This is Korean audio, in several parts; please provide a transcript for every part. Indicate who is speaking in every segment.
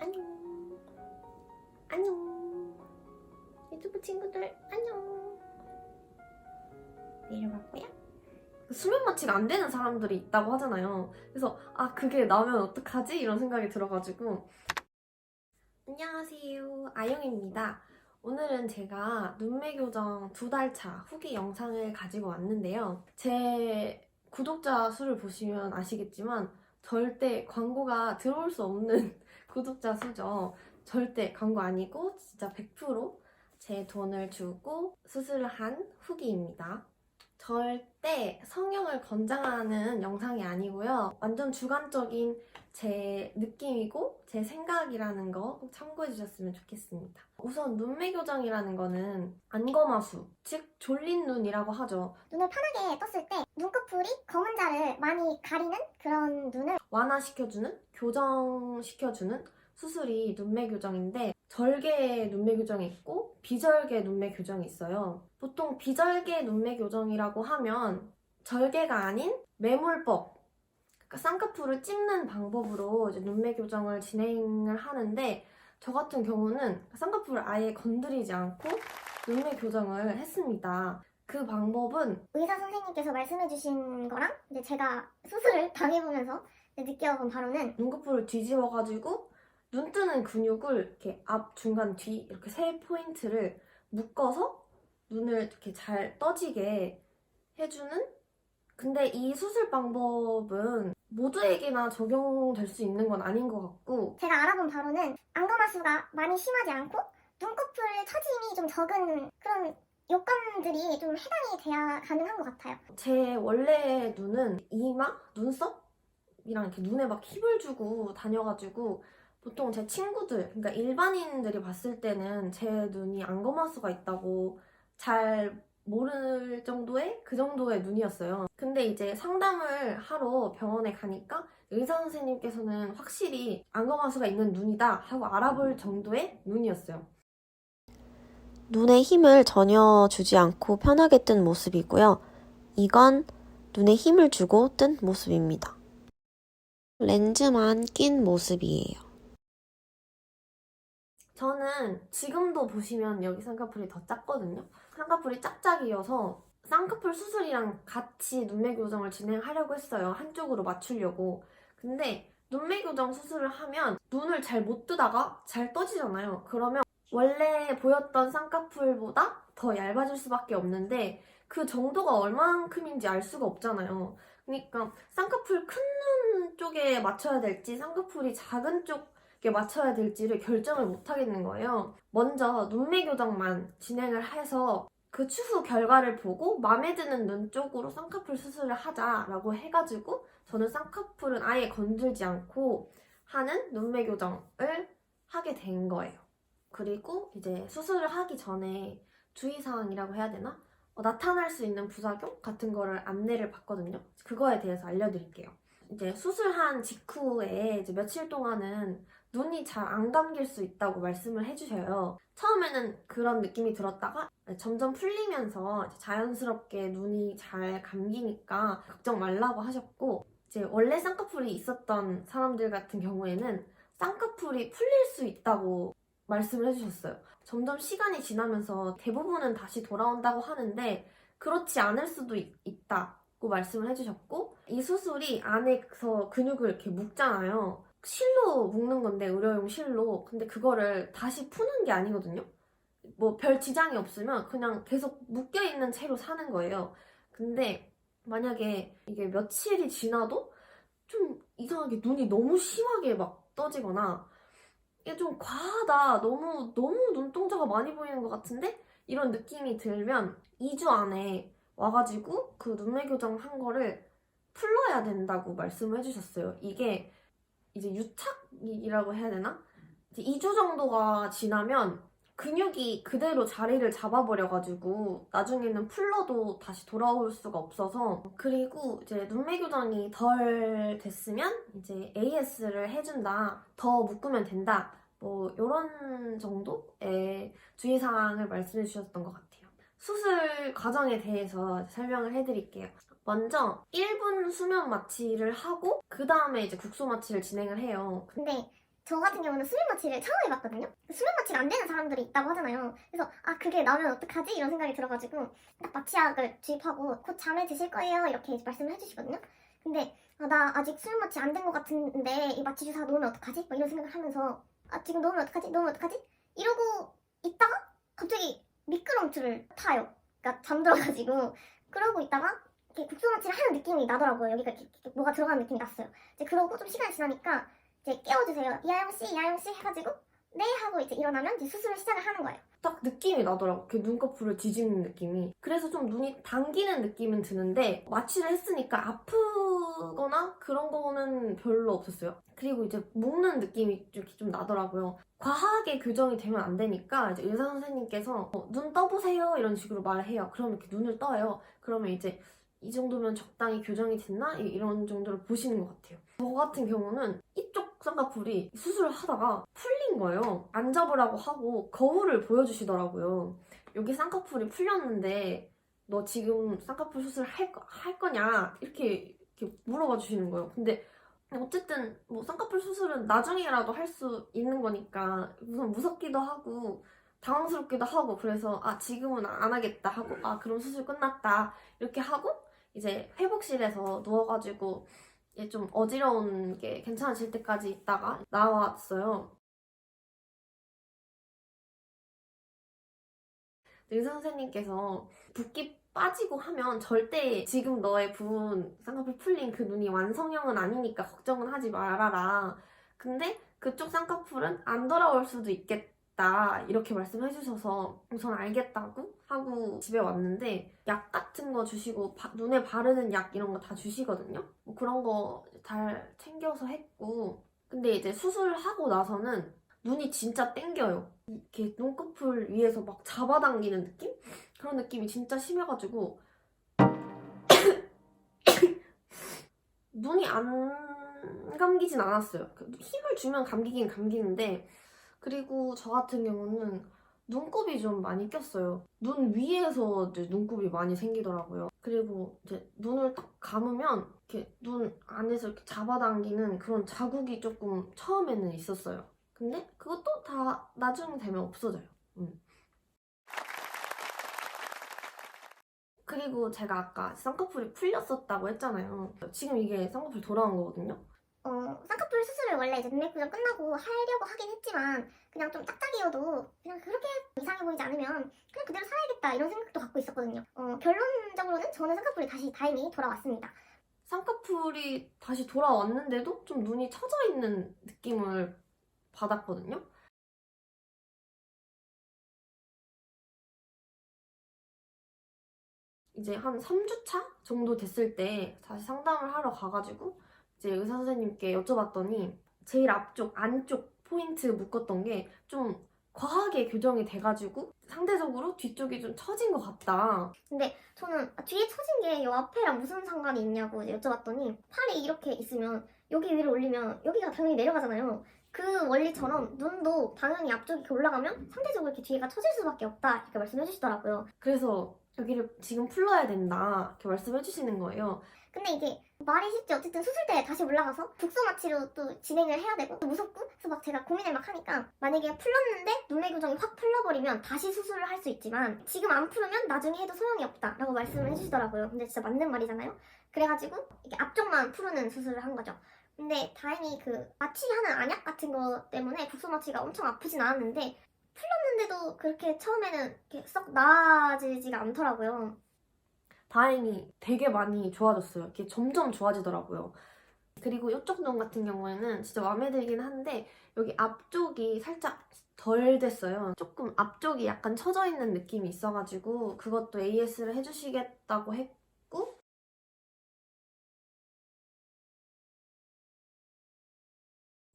Speaker 1: 안녕. 안녕. 유튜브 친구들 안녕. 내려갈 거야? 수면 마취가 안 되는 사람들이 있다고 하잖아요. 그래서 그게 나면 어떡하지? 이런 생각이 들어가지고. 안녕하세요, 아영입니다. 오늘은 제가 눈매 교정 2달 차 후기 영상을 가지고 왔는데요. 제 구독자 수를 보시면 아시겠지만 절대 광고가 들어올 수 없는 구독자 수죠. 절대 광고 아니고 진짜 100% 제 돈을 주고 수술을 한 후기입니다. 절대 성형을 권장하는 영상이 아니고요. 완전 주관적인 제 느낌이고 제 생각이라는 거 꼭 참고해 주셨으면 좋겠습니다. 우선 눈매 교정이라는 거는 안검하수, 즉 졸린 눈이라고 하죠.
Speaker 2: 눈을 편하게 떴을 때 눈꺼풀이 검은 자를 많이 가리는 그런 눈을
Speaker 1: 완화시켜주는, 교정시켜주는 수술이 눈매 교정인데 절개 눈매 교정이 있고 비절개 눈매 교정이 있어요. 보통 비절개 눈매 교정이라고 하면 절개가 아닌 매몰법, 그러니까 쌍꺼풀을 찝는 방법으로 이제 눈매 교정을 진행을 하는데 저 같은 경우는 쌍꺼풀을 아예 건드리지 않고 눈매 교정을 했습니다. 그 방법은
Speaker 2: 의사 선생님께서 말씀해주신 거랑 이제 제가 수술을 당해보면서 느껴본 바로는
Speaker 1: 눈꺼풀을 뒤집어가지고 눈 뜨는 근육을 이렇게 앞, 중간, 뒤 이렇게 3포인트를 묶어서 눈을 이렇게 잘 떠지게 해주는. 근데 이 수술 방법은 모두에게나 적용될 수 있는 건 아닌 것 같고
Speaker 2: 제가 알아본 바로는 안검하수가 많이 심하지 않고 눈꺼풀 처짐이 좀 적은 그런 요건들이 좀 해당이 돼야 가능한 것 같아요.
Speaker 1: 제 원래 눈은 이마, 눈썹이랑 이렇게 눈에 막 힘을 주고 다녀가지고 보통 제 친구들, 그러니까 일반인들이 봤을 때는 제 눈이 안검하수가 있다고 잘 모를 정도의 그 정도의 눈이었어요. 근데 이제 상담을 하러 병원에 가니까 의사 선생님께서는 확실히 안검하수가 있는 눈이다 하고 알아볼 정도의 눈이었어요.
Speaker 3: 눈에 힘을 전혀 주지 않고 편하게 뜬 모습이고요. 이건 눈에 힘을 주고 뜬 모습입니다. 렌즈만 낀 모습이에요.
Speaker 1: 저는 지금도 보시면 여기 쌍꺼풀이 더 작거든요. 쌍꺼풀이 짝짝이어서 쌍꺼풀 수술이랑 같이 눈매 교정을 진행하려고 했어요. 한쪽으로 맞추려고. 근데 눈매 교정 수술을 하면 눈을 잘 못 뜨다가 잘 떠지잖아요. 그러면 원래 보였던 쌍꺼풀보다 더 얇아질 수밖에 없는데 그 정도가 얼만큼인지 알 수가 없잖아요. 그러니까 쌍꺼풀 큰 눈 쪽에 맞춰야 될지 쌍꺼풀이 작은 쪽에 맞춰야 될지를 결정을 못 하겠는 거예요. 먼저 눈매 교정만 진행을 해서 그 추후 결과를 보고 마음에 드는 눈 쪽으로 쌍꺼풀 수술을 하자라고 해가지고 저는 쌍꺼풀은 아예 건들지 않고 하는 눈매 교정을 하게 된 거예요. 그리고 이제 수술을 하기 전에 주의사항이라고 해야 되나? 나타날 수 있는 부작용 같은 거를 안내를 받거든요. 그거에 대해서 알려드릴게요. 이제 수술한 직후에 이제 며칠 동안은 눈이 잘 안 감길 수 있다고 말씀을 해주셔요. 처음에는 그런 느낌이 들었다가 점점 풀리면서 자연스럽게 눈이 잘 감기니까 걱정 말라고 하셨고, 이제 원래 쌍꺼풀이 있었던 사람들 같은 경우에는 쌍꺼풀이 풀릴 수 있다고 말씀을 해주셨어요. 점점 시간이 지나면서 대부분은 다시 돌아온다고 하는데 그렇지 않을 수도 있다고 말씀을 해주셨고, 이 수술이 안에서 근육을 이렇게 묶잖아요. 실로 묶는 건데, 의료용 실로. 근데 그거를 다시 푸는 게 아니거든요. 뭐 별 지장이 없으면 그냥 계속 묶여있는 채로 사는 거예요. 근데 만약에 이게 며칠이 지나도 좀 이상하게 눈이 너무 심하게 막 떠지거나 이게 좀 과하다, 너무 눈동자가 많이 보이는 것 같은데? 이런 느낌이 들면 2주 안에 와가지고 그 눈매 교정 한 거를 풀러야 된다고 말씀을 해주셨어요. 이게 이제 유착이라고 해야 되나? 이제 2주 정도가 지나면 근육이 그대로 자리를 잡아버려가지고 나중에는 풀러도 다시 돌아올 수가 없어서. 그리고 이제 눈매 교정이 덜 됐으면 이제 AS를 해준다, 더 묶으면 된다, 뭐 이런 정도의 주의사항을 말씀해 주셨던 것 같아요. 수술 과정에 대해서 설명을 해드릴게요. 먼저 1분 수면 마취를 하고 그 다음에 이제 국소 마취를 진행을 해요.
Speaker 2: 근데 저 같은 경우는 수면 마취를 처음 해봤거든요. 수면 마취가 안 되는 사람들이 있다고 하잖아요. 그래서 아 그게 나면 어떡하지? 이런 생각이 들어가지고 딱 마취약을 주입하고 곧 잠에 드실 거예요 이렇게 말씀을 해주시거든요. 근데 나 아직 수면 마취 안 된 것 같은데 이 마취 주사 놓으면 어떡하지? 막 이런 생각을 하면서 지금 놓으면 어떡하지? 놓으면 어떡하지? 이러고 있다가 갑자기 미끄럼틀을 타요. 그러니까 잠들어가지고 그러고 있다가 이렇게 국소 마취를 하는 느낌이 나더라고요. 여기가 이렇게 뭐가 들어가는 느낌이 났어요. 이제 그러고 좀 시간이 지나니까 이제 깨워주세요. 이하영 씨 해가지고 네 하고 이제 일어나면 이제 수술을 시작을 하는 거예요.
Speaker 1: 딱 느낌이 나더라고. 그 눈꺼풀을 뒤집는 느낌이. 그래서 좀 눈이 당기는 느낌은 드는데 마취를 했으니까 아프거나 그런 거는 별로 없었어요. 그리고 이제 묶는 느낌이 좀 나더라고요. 과하게 교정이 되면 안 되니까 이제 의사 선생님께서 눈 떠보세요 이런 식으로 말을 해요. 그러면 이렇게 눈을 떠요. 그러면 이제 이 정도면 적당히 교정이 됐나? 이런 정도로 보시는 것 같아요. 저 같은 경우는 이쪽 쌍꺼풀이 수술을 하다가 풀린 거예요. 안 잡으라고 하고 거울을 보여주시더라고요. 여기 쌍꺼풀이 풀렸는데 너 지금 쌍꺼풀 수술 할 거냐? 이렇게 물어봐 주시는 거예요. 근데 어쨌든 뭐 쌍꺼풀 수술은 나중에라도 할 수 있는 거니까 우선 무섭기도 하고 당황스럽기도 하고 그래서 지금은 안 하겠다 하고 그럼 수술 끝났다 이렇게 하고 이제 회복실에서 누워가지고 좀 어지러운 게 괜찮아질 때까지 있다가 나왔어요. 의사 선생님께서 붓기 빠지고 하면 절대 지금 너의 부은 쌍꺼풀 풀린 그 눈이 완성형은 아니니까 걱정은 하지 말아라. 근데 그쪽 쌍꺼풀은 안 돌아올 수도 있겠다. 이렇게 말씀해 주셔서 우선 알겠다고 하고 집에 왔는데 약 같은 거 주시고 눈에 바르는 약 이런 거 다 주시거든요. 뭐 그런 거 잘 챙겨서 했고 근데 이제 수술하고 나서는 눈이 진짜 땡겨요. 이렇게 눈꺼풀 위에서 막 잡아당기는 느낌? 그런 느낌이 진짜 심해가지고 눈이 안 감기진 않았어요. 힘을 주면 감기긴 감기는데 그리고 저 같은 경우는 눈곱이 좀 많이 꼈어요. 눈 위에서 이제 눈곱이 많이 생기더라고요. 그리고 이제 눈을 딱 감으면 이렇게 눈 안에서 이렇게 잡아당기는 그런 자국이 조금 처음에는 있었어요. 근데 그것도 다 나중 되면 없어져요. 그리고 제가 아까 쌍꺼풀이 풀렸었다고 했잖아요. 지금 이게 쌍꺼풀 돌아온 거거든요.
Speaker 2: 쌍꺼풀 수술을 원래 이제 눈매 교정 끝나고 하려고 하긴 했지만 그냥 좀 짝짝이어도 그냥 그렇게 이상해 보이지 않으면 그냥 그대로 살아야겠다 이런 생각도 갖고 있었거든요. 결론적으로는 저는 쌍꺼풀이 다시 다행히 돌아왔습니다.
Speaker 1: 쌍꺼풀이 다시 돌아왔는데도 좀 눈이 처져 있는 느낌을 받았거든요. 이제 한 3주차 정도 됐을 때 다시 상담을 하러 가가지고 이제 의사 선생님께 여쭤봤더니 제일 앞쪽 안쪽 포인트 묶었던 게 좀 과하게 교정이 돼가지고 상대적으로 뒤쪽이 좀 처진 것 같다.
Speaker 2: 근데 저는 뒤에 처진 게 이 앞에랑 무슨 상관이 있냐고 이제 여쭤봤더니 팔이 이렇게 있으면 여기 위로 올리면 여기가 당연히 내려가잖아요. 그 원리처럼 눈도 당연히 앞쪽이 이렇게 올라가면 상대적으로 이렇게 뒤에가 처질 수밖에 없다 이렇게 말씀해 주시더라고요.
Speaker 1: 그래서 여기를 지금 풀러야 된다 이렇게 말씀해 주시는 거예요.
Speaker 2: 근데 이게 말이 쉽지 어쨌든 수술 때 다시 올라가서 국소 마취로 또 진행을 해야 되고 또 무섭고 그래서 막 제가 고민을 막 하니까 만약에 풀렀는데 눈매 교정이 확 풀려버리면 다시 수술을 할 수 있지만 지금 안 풀으면 나중에 해도 소용이 없다 라고 말씀을 해주시더라고요. 근데 진짜 맞는 말이잖아요. 그래가지고 이게 앞쪽만 푸르는 수술을 한 거죠. 근데 다행히 그 마취하는 안약 같은 거 때문에 국소 마취가 엄청 아프진 않았는데 풀렸는데도 그렇게 처음에는 이렇게 썩 나아지지가 않더라고요.
Speaker 1: 다행히 되게 많이 좋아졌어요. 이렇게 점점 좋아지더라고요. 그리고 이쪽 눈 같은 경우에는 진짜 마음에 들긴 한데 여기 앞쪽이 살짝 덜 됐어요. 조금 앞쪽이 약간 처져 있는 느낌이 있어가지고 그것도 AS를 해주시겠다고 했고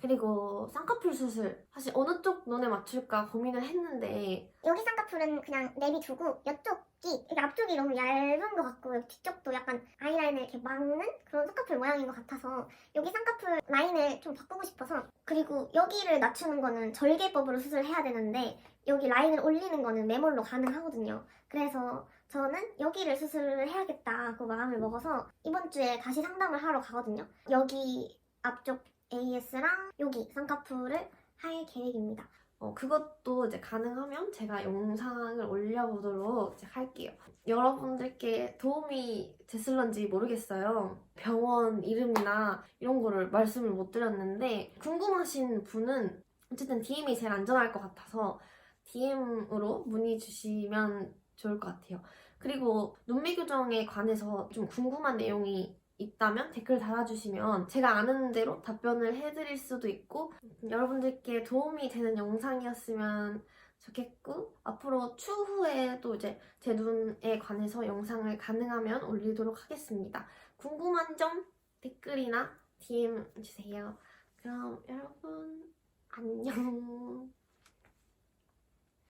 Speaker 1: 그리고 쌍꺼풀 수술 사실 어느 쪽 눈에 맞출까 고민을 했는데
Speaker 2: 여기 쌍꺼풀은 그냥 내비두고 이쪽이 이게 앞쪽이 너무 얇은 것 같고 뒤쪽도 약간 아이라인을 이렇게 막는 그런 쌍꺼풀 모양인 것 같아서 여기 쌍꺼풀 라인을 좀 바꾸고 싶어서 그리고 여기를 낮추는 거는 절개법으로 수술을 해야 되는데 여기 라인을 올리는 거는 매몰로 가능하거든요. 그래서 저는 여기를 수술을 해야겠다고 마음을 먹어서 이번 주에 다시 상담을 하러 가거든요. 여기 앞쪽 AS랑 여기 쌍꺼풀을 할 계획입니다.
Speaker 1: 그것도 이제 가능하면 제가 영상을 올려보도록 이제 할게요. 여러분들께 도움이 됐을런지 모르겠어요. 병원 이름이나 이런 거를 말씀을 못 드렸는데 궁금하신 분은 어쨌든 DM이 제일 안전할 것 같아서 DM으로 문의 주시면 좋을 것 같아요. 그리고 눈매 교정에 관해서 좀 궁금한 내용이 있다면 댓글 달아주시면 제가 아는 대로 답변을 해드릴 수도 있고 여러분들께 도움이 되는 영상이었으면 좋겠고 앞으로 추후에 또 이제 제 눈에 관해서 영상을 가능하면 올리도록 하겠습니다. 궁금한 점 댓글이나 DM 주세요. 그럼 여러분 안녕.